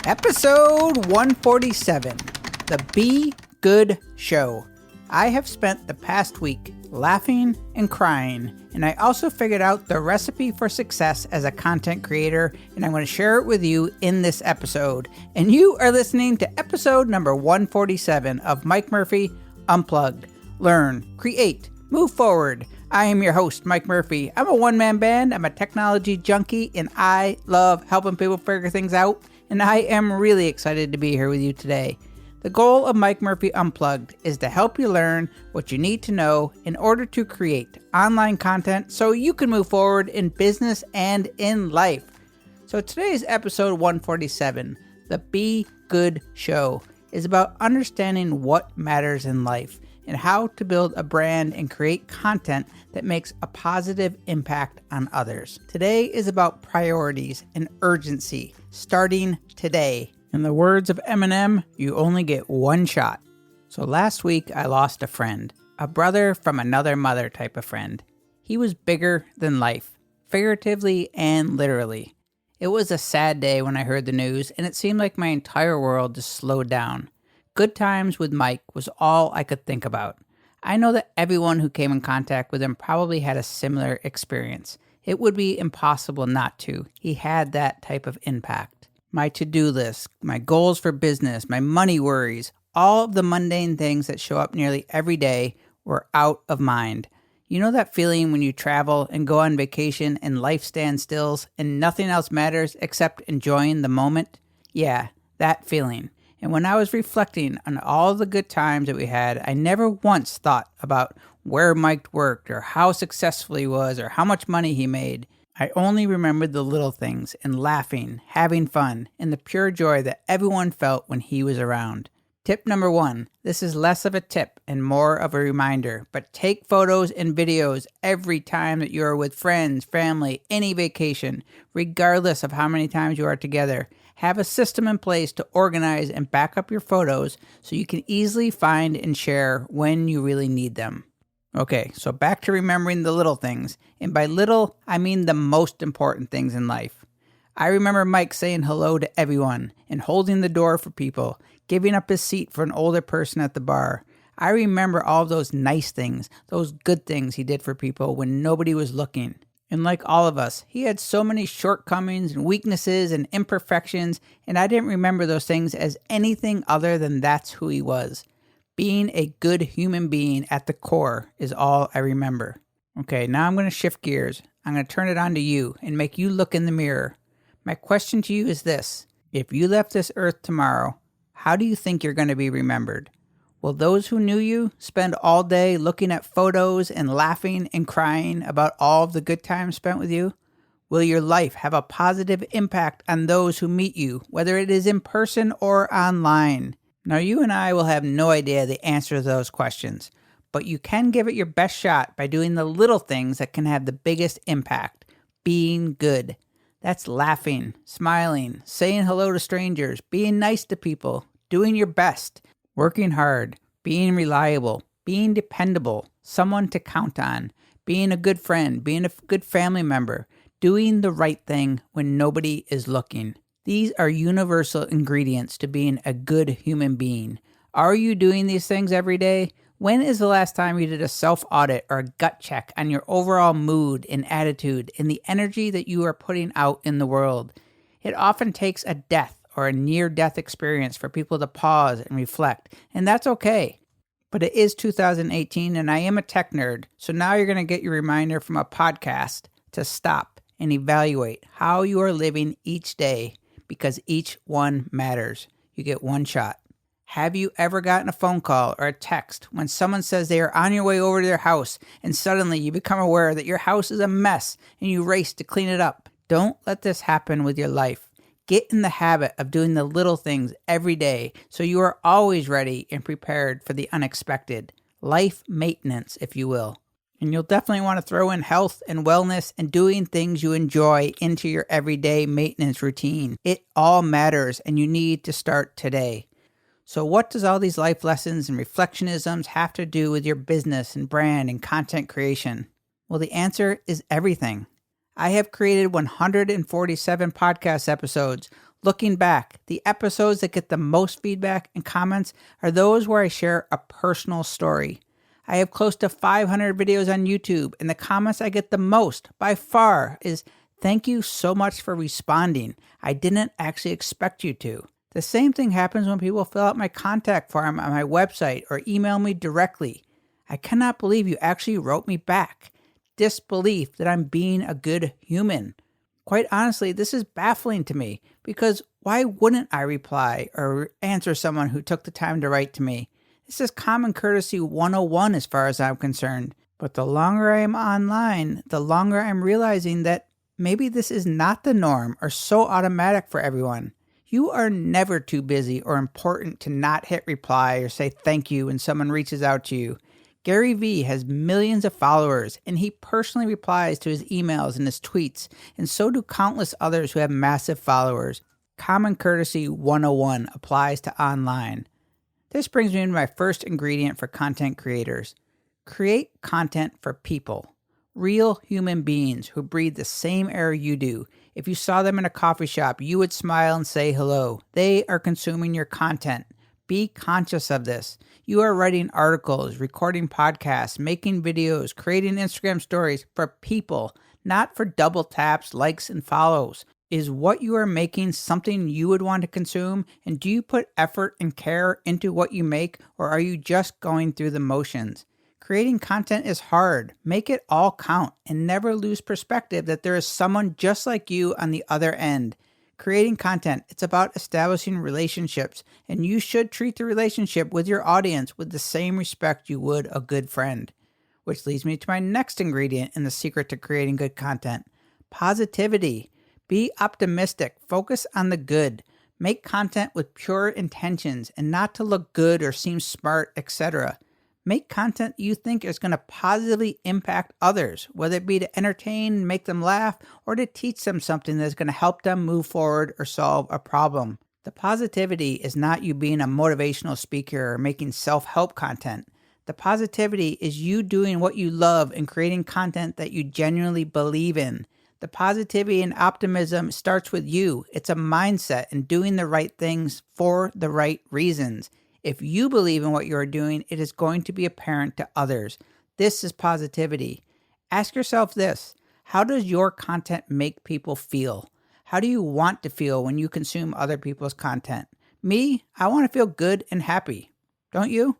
Episode 147, The Be Good Show. I have spent the past week laughing and crying, and I also figured out the recipe for success as a content creator, and I'm going to share it with you in this episode. And you are listening to episode number 147 of Mike Murphy Unplugged. Learn, create, move forward. I am your host, Mike Murphy. I'm a one-man band, I'm a technology junkie, and I love helping people figure things out. And I am really excited to be here with you today. The goal of Mike Murphy Unplugged is to help you learn what you need to know in order to create online content so you can move forward in business and in life. So today's episode 147, The Be Good Show, is about understanding what matters in life and how to build a brand and create content that makes a positive impact on others. Today is about priorities and urgency, starting today. In the words of Eminem, you only get one shot. So last week I lost a friend, a brother from another mother type of friend. He was bigger than life, figuratively and literally. It was a sad day when I heard the news, and it seemed like my entire world just slowed down. Good times with Mike was all I could think about. I know that everyone who came in contact with him probably had a similar experience. It would be impossible not to. He had that type of impact. My to-do list, my goals for business, my money worries, all of the mundane things that show up nearly every day were out of mind. You know that feeling when you travel and go on vacation and life stands still and nothing else matters except enjoying the moment? Yeah, that feeling. And when I was reflecting on all the good times that we had, I never once thought about where Mike worked or how successful he was or how much money he made. I only remembered the little things and laughing, having fun, and the pure joy that everyone felt when he was around. Tip number 1. This is less of a tip and more of a reminder, but take photos and videos every time that you are with friends, family, any vacation, regardless of how many times you are together. Have a system in place to organize and back up your photos so you can easily find and share when you really need them. Okay, so back to remembering the little things. And by little, I mean the most important things in life. I remember Mike saying hello to everyone and holding the door for people, giving up his seat for an older person at the bar. I remember all those nice things, those good things he did for people when nobody was looking. And like all of us, he had so many shortcomings and weaknesses and imperfections, and I didn't remember those things as anything other than that's who he was. Being a good human being at the core is all I remember. Okay, now I'm going to shift gears. I'm going to turn it on to you and make you look in the mirror. My question to you is this. If you left this earth tomorrow, how do you think you're going to be remembered? Will those who knew you spend all day looking at photos and laughing and crying about all of the good times spent with you? Will your life have a positive impact on those who meet you, whether it is in person or online? Now, you and I will have no idea the answer to those questions, but you can give it your best shot by doing the little things that can have the biggest impact. Being good. That's laughing, smiling, saying hello to strangers, being nice to people, doing your best, working hard, being reliable, being dependable, someone to count on, being a good friend, being a good family member, doing the right thing when nobody is looking. These are universal ingredients to being a good human being. Are you doing these things every day? When is the last time you did a self-audit or a gut check on your overall mood and attitude and the energy that you are putting out in the world? It often takes a death or a near-death experience for people to pause and reflect, and that's okay. But it is 2018, and I am a tech nerd, so now you're going to get your reminder from a podcast to stop and evaluate how you are living each day, because each one matters. You get one shot. Have you ever gotten a phone call or a text when someone says they are on your way over to their house and suddenly you become aware that your house is a mess and you race to clean it up? Don't let this happen with your life. Get in the habit of doing the little things every day so you are always ready and prepared for the unexpected. Life maintenance, if you will. And you'll definitely want to throw in health and wellness and doing things you enjoy into your everyday maintenance routine. It all matters, and you need to start today. So what does all these life lessons and reflectionisms have to do with your business and brand and content creation? Well, the answer is everything. I have created 147 podcast episodes, Looking back, the episodes that get the most feedback and comments are those where I share a personal story. I have close to 500 videos on YouTube, and the comments I get the most, by far, is "Thank you so much for responding. I didn't actually expect you to." The same thing happens when people fill out my contact form on my website or email me directly. "I cannot believe you actually wrote me back." Disbelief that I'm being a good human. Quite honestly, this is baffling to me, because why wouldn't I reply or answer someone who took the time to write to me? This is common courtesy 101 as far as I'm concerned. But the longer I am online, the longer I'm realizing that maybe this is not the norm or so automatic for everyone. You are never too busy or important to not hit reply or say thank you when someone reaches out to you. Gary Vee has millions of followers, and he personally replies to his emails and his tweets, and so do countless others who have massive followers. Common courtesy 101 applies to online. This brings me to my first ingredient for content creators. Create content for people. Real human beings who breathe the same air you do. If you saw them in a coffee shop, you would smile and say hello. They are consuming your content. Be conscious of this. You are writing articles, recording podcasts, making videos, creating Instagram stories for people, not for double taps, likes, and follows. Is what you are making something you would want to consume? And do you put effort and care into what you make, or are you just going through the motions? Creating content is hard. Make it all count and never lose perspective that there is someone just like you on the other end. Creating content, it's about establishing relationships, and you should treat the relationship with your audience with the same respect you would a good friend. Which leads me to my next ingredient in the secret to creating good content: positivity. Be optimistic. Focus on the good. Make content with pure intentions and not to look good or seem smart, etc. Make content you think is going to positively impact others, whether it be to entertain, make them laugh, or to teach them something that's going to help them move forward or solve a problem. The positivity is not you being a motivational speaker or making self-help content. The positivity is you doing what you love and creating content that you genuinely believe in. The positivity and optimism starts with you. It's a mindset and doing the right things for the right reasons. If you believe in what you are doing, it is going to be apparent to others. This is positivity. Ask yourself this: how does your content make people feel? How do you want to feel when you consume other people's content? Me, I want to feel good and happy. Don't you?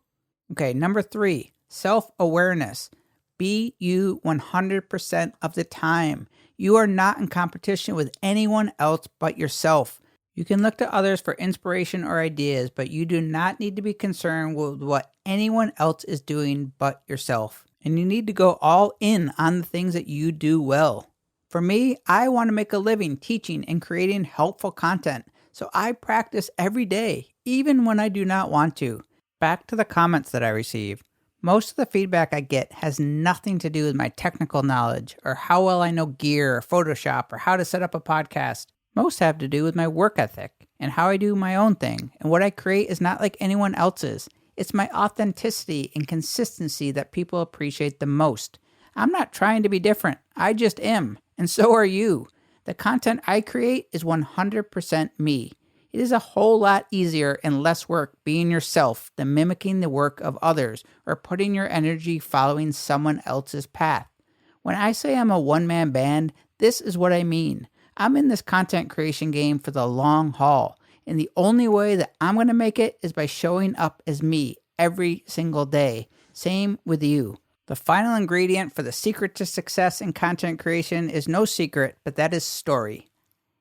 Okay, number 3, self-awareness. Be you 100% of the time. You are not in competition with anyone else but yourself. You can look to others for inspiration or ideas, but you do not need to be concerned with what anyone else is doing but yourself. And you need to go all in on the things that you do well. For me, I want to make a living teaching and creating helpful content, so I practice every day, even when I do not want to. Back to the comments that I receive. Most of the feedback I get has nothing to do with my technical knowledge or how well I know gear or Photoshop or how to set up a podcast. Most have to do with my work ethic and how I do my own thing, and what I create is not like anyone else's. It's my authenticity and consistency that people appreciate the most. I'm not trying to be different. I just am, and so are you. The content I create is 100% me. It is a whole lot easier and less work being yourself than mimicking the work of others or putting your energy following someone else's path. When I say I'm a one-man band, this is what I mean. I'm in this content creation game for the long haul, and the only way that I'm going to make it is by showing up as me every single day. Same with you. The final ingredient for the secret to success in content creation is no secret, but that is story.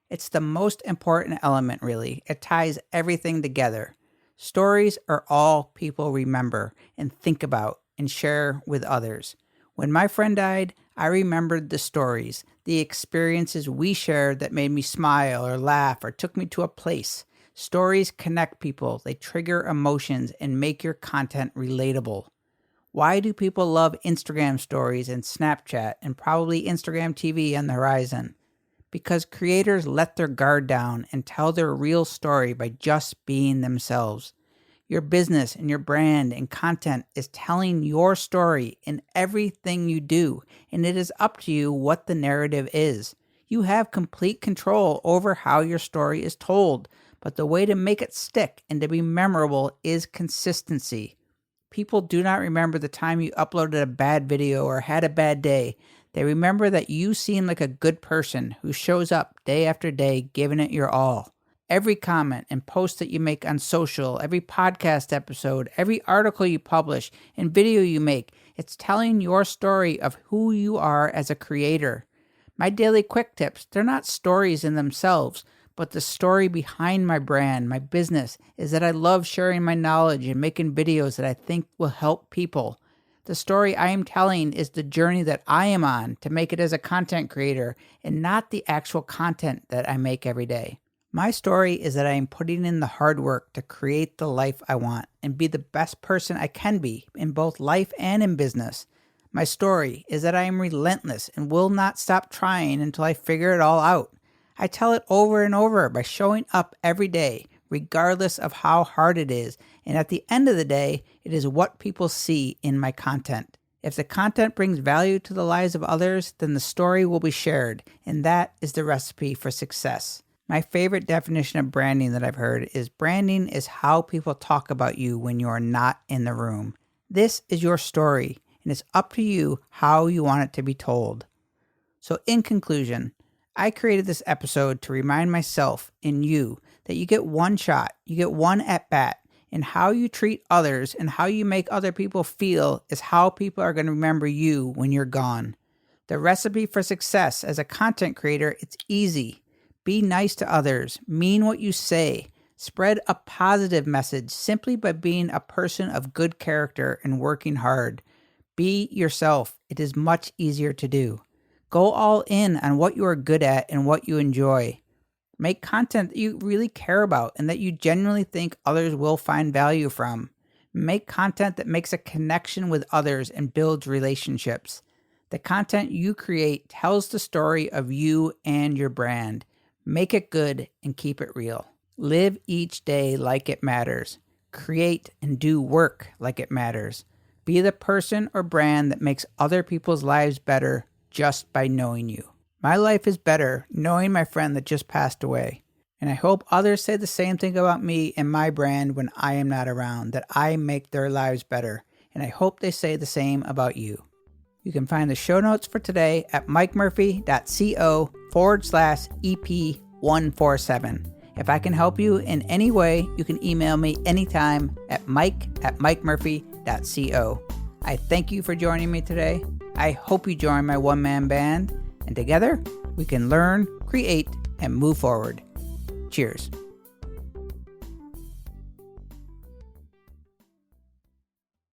It's the most important element, really. It ties everything together. Stories are all people remember and think about and share with others. When my friend died, I remembered the stories, the experiences we shared that made me smile or laugh or took me to a place. Stories connect people, they trigger emotions and make your content relatable. Why do people love Instagram stories and Snapchat and probably Instagram TV on the horizon? Because creators let their guard down and tell their real story by just being themselves. Your business and your brand and content is telling your story in everything you do, and it is up to you what the narrative is. You have complete control over how your story is told, but the way to make it stick and to be memorable is consistency. People do not remember the time you uploaded a bad video or had a bad day. They remember that you seem like a good person who shows up day after day giving it your all. Every comment and post that you make on social, every podcast episode, every article you publish and video you make, it's telling your story of who you are as a creator. My daily quick tips, they're not stories in themselves, but the story behind my brand, my business, is that I love sharing my knowledge and making videos that I think will help people. The story I am telling is the journey that I am on to make it as a content creator and not the actual content that I make every day. My story is that I am putting in the hard work to create the life I want and be the best person I can be in both life and in business. My story is that I am relentless and will not stop trying until I figure it all out. I tell it over and over by showing up every day, regardless of how hard it is, and at the end of the day, it is what people see in my content. If the content brings value to the lives of others, then the story will be shared, and that is the recipe for success. My favorite definition of branding that I've heard is branding is how people talk about you when you are not in the room. This is your story, and it's up to you how you want it to be told. So in conclusion, I created this episode to remind myself and you that you get one shot, you get one at-bat, and how you treat others and how you make other people feel is how people are going to remember you when you're gone. The recipe for success as a content creator, it's easy. Be nice to others, mean what you say, spread a positive message simply by being a person of good character and working hard. Be yourself. It is much easier to do. Go all in on what you are good at and what you enjoy. Make content that you really care about and that you genuinely think others will find value from. Make content that makes a connection with others and builds relationships. The content you create tells the story of you and your brand. Make it good and keep it real. Live each day like it matters. Create and do work like it matters. Be the person or brand that makes other people's lives better just by knowing you. My life is better knowing my friend that just passed away. And I hope others say the same thing about me and my brand when I am not around, that I make their lives better. And I hope they say the same about you. You can find the show notes for today at mikemurphy.co/EP147. If I can help you in any way, you can email me anytime at mike@mikemurphy.co. I thank you for joining me today. I hope you join my one-man band, and together we can learn, create, and move forward. Cheers.